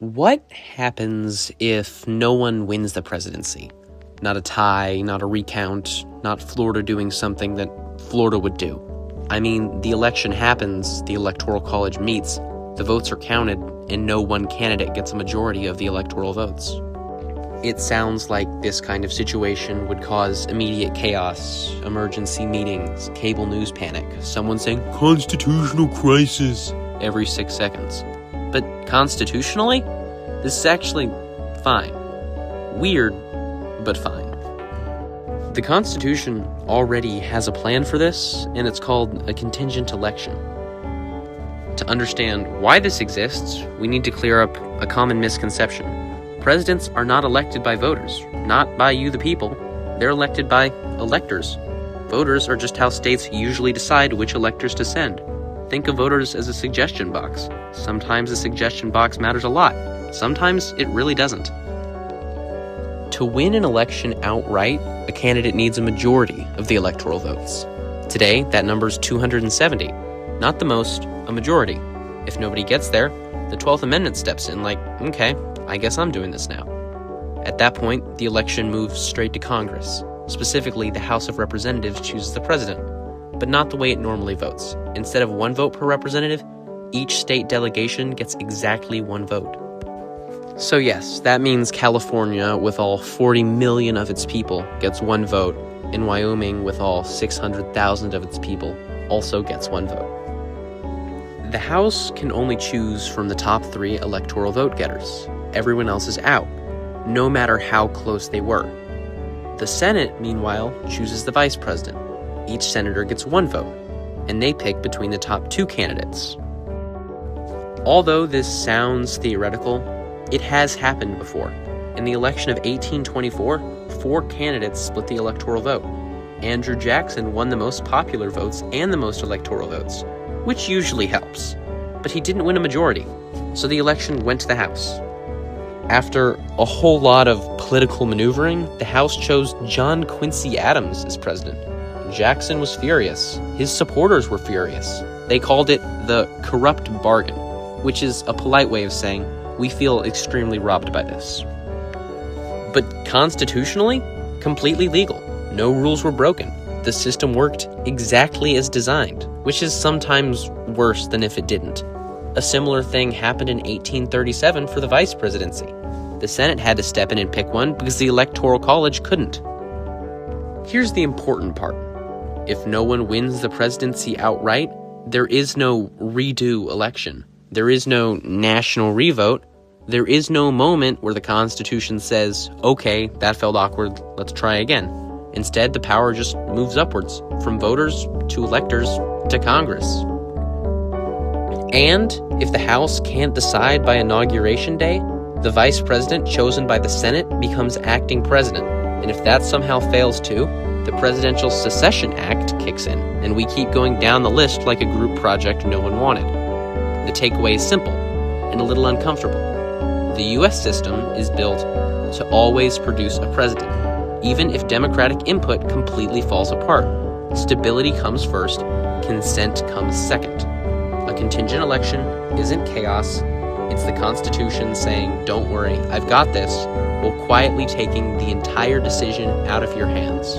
What happens if no one wins the presidency? Not a tie, not a recount, not Florida doing something that Florida would do. I mean, the election happens, the Electoral College meets, the votes are counted, and no one candidate gets a majority of the electoral votes. It sounds like this kind of situation would cause immediate chaos, emergency meetings, cable news panic, someone saying, "Constitutional crisis," every 6 seconds. But constitutionally, this is actually fine. Weird, but fine. The Constitution already has a plan for this, and it's called a contingent election. To understand why this exists, we need to clear up a common misconception. Presidents are not elected by voters, not by you the people. They're elected by electors. Voters are just how states usually decide which electors to send. Think of voters as a suggestion box. Sometimes a suggestion box matters a lot. Sometimes it really doesn't. To win an election outright, a candidate needs a majority of the electoral votes. Today, that number's 270. Not the most, a majority. If nobody gets there, the 12th Amendment steps in like, okay, I guess I'm doing this now. At that point, the election moves straight to Congress. Specifically, the House of Representatives chooses the president, but not the way it normally votes. Instead of 1 vote per representative, each state delegation gets exactly 1 vote. So yes, that means California, with all 40 million of its people, gets 1 vote, and Wyoming, with all 600,000 of its people, also gets 1 vote. The House can only choose from the top 3 electoral vote getters. Everyone else is out, no matter how close they were. The Senate, meanwhile, chooses the vice president. Each senator gets 1 vote, and they pick between the top 2 candidates. Although this sounds theoretical, it has happened before. In the election of 1824, 4 candidates split the electoral vote. Andrew Jackson won the most popular votes and the most electoral votes, which usually helps. But he didn't win a majority, so the election went to the House. After a whole lot of political maneuvering, the House chose John Quincy Adams as president. Jackson was furious. His supporters were furious. They called it the corrupt bargain, which is a polite way of saying, we feel extremely robbed by this. But constitutionally, completely legal. No rules were broken. The system worked exactly as designed, which is sometimes worse than if it didn't. A similar thing happened in 1837 for the vice presidency. The Senate had to step in and pick one because the Electoral College couldn't. Here's the important part. If no one wins the presidency outright, there is no redo election. There is no national revote. There is no moment where the Constitution says, okay, that felt awkward, let's try again. Instead, the power just moves upwards, from voters to electors to Congress. And if the House can't decide by Inauguration Day, the vice president chosen by the Senate becomes acting president. And if that somehow fails too, the Presidential Succession Act kicks in, and we keep going down the list like a group project no one wanted. The takeaway is simple and a little uncomfortable. The U.S. system is built to always produce a president, even if democratic input completely falls apart. Stability comes first, consent comes second. A contingent election isn't chaos, it's the Constitution saying, don't worry, I've got this, while quietly taking the entire decision out of your hands.